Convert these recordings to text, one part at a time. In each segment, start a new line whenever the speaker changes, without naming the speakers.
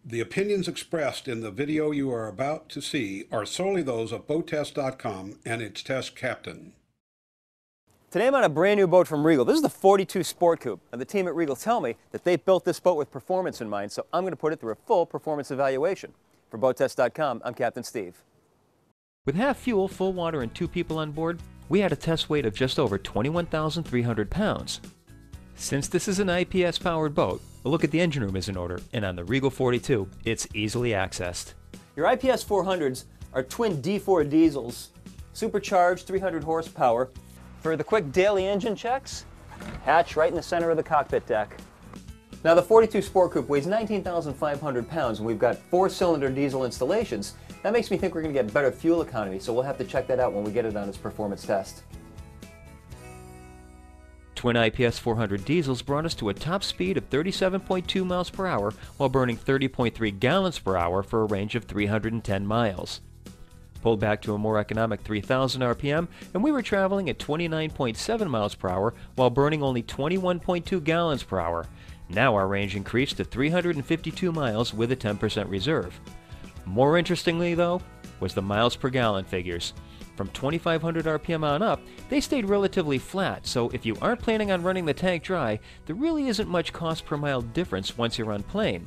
The opinions expressed in the video you are about to see are solely those of BoatTest.com and its test captain.
Today I'm on a brand new boat from Regal. This is the 42 Sport Coupe. And the team at Regal tell me that they built this boat with performance in mind, so I'm going to put it through a full performance evaluation. For BoatTest.com, I'm Captain Steve.
With half fuel, full water, and 2 people on board, we had a test weight of just over 21,300 pounds. Since this is an IPS-powered boat, a look at the engine room is in order, and on the Regal 42, it's easily accessed.
Your IPS 400s are twin D4 diesels, supercharged 300 horsepower. For the quick daily engine checks, hatch right in the center of the cockpit deck. Now the 42 Sport Coupe weighs 19,500 pounds, and we've got 4-cylinder diesel installations. That makes me think we're going to get better fuel economy, so we'll have to check that out when we get it on its performance test.
Twin IPS 400 diesels brought us to a top speed of 37.2 miles per hour while burning 30.3 gallons per hour for a range of 310 miles. Pulled back to a more economic 3,000 RPM, and we were traveling at 29.7 miles per hour while burning only 21.2 gallons per hour. Now our range increased to 352 miles with a 10% reserve. More interestingly, though, was the miles per gallon figures. From 2,500 RPM on up, they stayed relatively flat, so if you aren't planning on running the tank dry, there really isn't much cost per mile difference once you're on plane.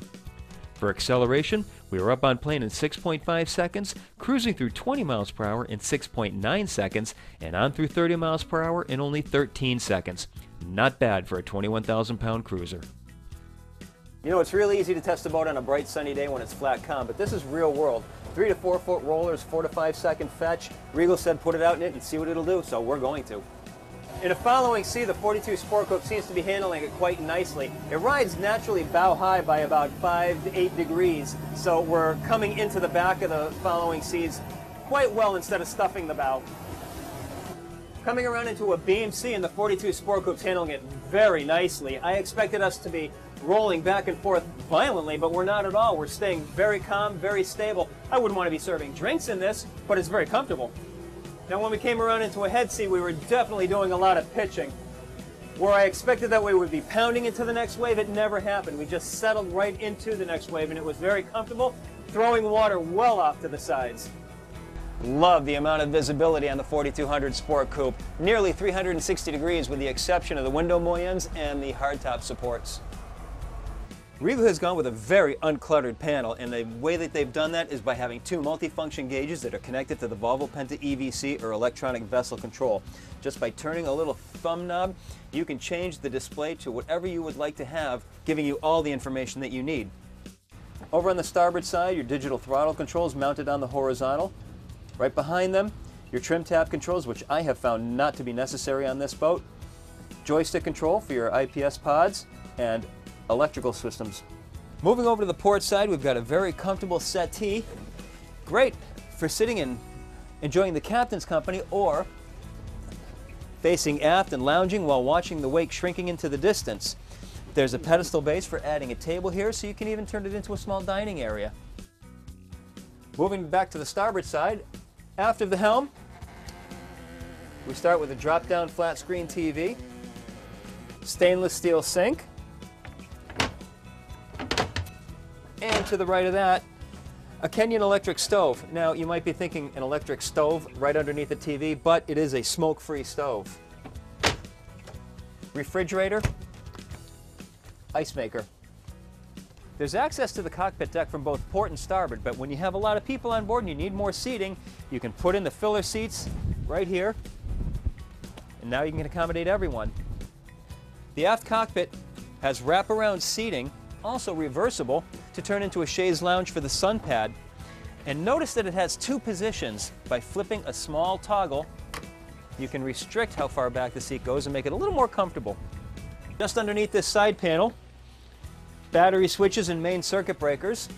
For acceleration, we were up on plane in 6.5 seconds, cruising through 20 miles per hour in 6.9 seconds, and on through 30 miles per hour in only 13 seconds. Not bad for a 21,000-pound cruiser.
You know, it's really easy to test a boat on a bright sunny day when it's flat calm, but this is real world. 3 to 4 foot rollers, 4 to 5 second fetch. Regal said put it out in it and see what it'll do, so we're going to. In a following sea, the 42 Sport Coupe seems to be handling it quite nicely. It rides naturally bow high by about 5 to 8 degrees, so we're coming into the back of the following seas quite well instead of stuffing the bow. Coming around into a beam sea, and the 42 Sport Coupe's handling it very nicely. I expected us to be rolling back and forth violently, but we're not at all. We're staying very calm, very stable. I wouldn't want to be serving drinks in this, but it's very comfortable. Now when we came around into a head sea, we were definitely doing a lot of pitching. Where I expected that we would be pounding into the next wave, it never happened. We just settled right into the next wave, and it was very comfortable, throwing water well off to the sides. Love the amount of visibility on the 4200 Sport Coupe. Nearly 360 degrees with the exception of the window mullions and the hardtop supports. Regal has gone with a very uncluttered panel, and the way that they've done that is by having 2 multifunction gauges that are connected to the Volvo Penta EVC or electronic vessel control. Just by turning a little thumb knob, you can change the display to whatever you would like to have, giving you all the information that you need. Over on the starboard side, your digital throttle controls mounted on the horizontal. Right behind them, your trim tab controls, which I have found not to be necessary on this boat. Joystick control for your IPS pods, and electrical systems. Moving over to the port side, we've got a very comfortable settee. Great for sitting and enjoying the captain's company, or facing aft and lounging while watching the wake shrinking into the distance. There's a pedestal base for adding a table here, so you can even turn it into a small dining area. Moving back to the starboard side, aft of the helm, we start with a drop-down flat screen TV, stainless steel sink, and to the right of that, a Kenyan electric stove. Now, you might be thinking an electric stove right underneath the TV, but it is a smoke-free stove. Refrigerator, ice maker. There's access to the cockpit deck from both port and starboard, but when you have a lot of people on board and you need more seating, you can put in the filler seats right here, and now you can accommodate everyone. The aft cockpit has wraparound seating, also reversible, to turn into a chaise lounge for the sun pad. And notice that it has 2 positions. By flipping a small toggle, you can restrict how far back the seat goes and make it a little more comfortable. Just underneath this side panel, battery switches and main circuit breakers.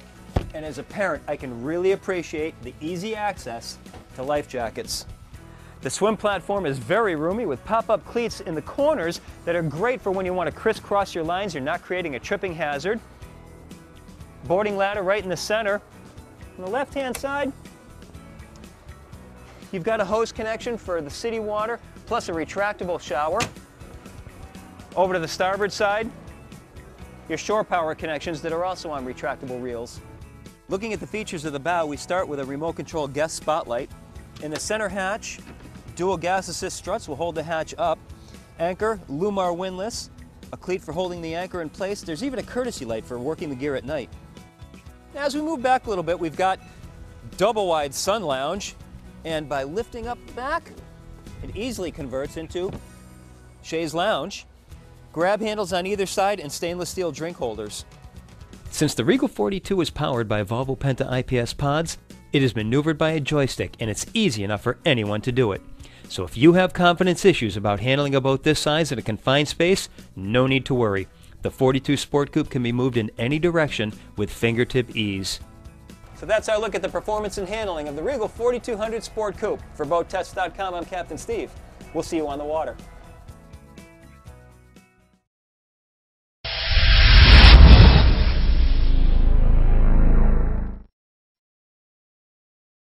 And as a parent, I can really appreciate the easy access to life jackets. The swim platform is very roomy with pop-up cleats in the corners that are great for when you want to crisscross your lines. You're not creating a tripping hazard. Boarding ladder right in the center. On the left-hand side, you've got a hose connection for the city water, plus a retractable shower. Over to the starboard side, your shore power connections that are also on retractable reels. Looking at the features of the bow, we start with a remote control guest spotlight. In the center hatch, dual gas assist struts will hold the hatch up. Anchor, Lumar windlass, a cleat for holding the anchor in place. There's even a courtesy light for working the gear at night. Now, as we move back a little bit, we've got double wide sun lounge, and by lifting up the back, it easily converts into chaise lounge. Grab handles on either side and stainless steel drink holders.
Since the Regal 42 is powered by Volvo Penta IPS pods, it is maneuvered by a joystick, and it's easy enough for anyone to do it. So if you have confidence issues about handling a boat this size in a confined space, no need to worry. The 42 Sport Coupe can be moved in any direction with fingertip ease.
So that's our look at the performance and handling of the Regal 4200 Sport Coupe. For BoatTest.com, I'm Captain Steve. We'll see you on the water.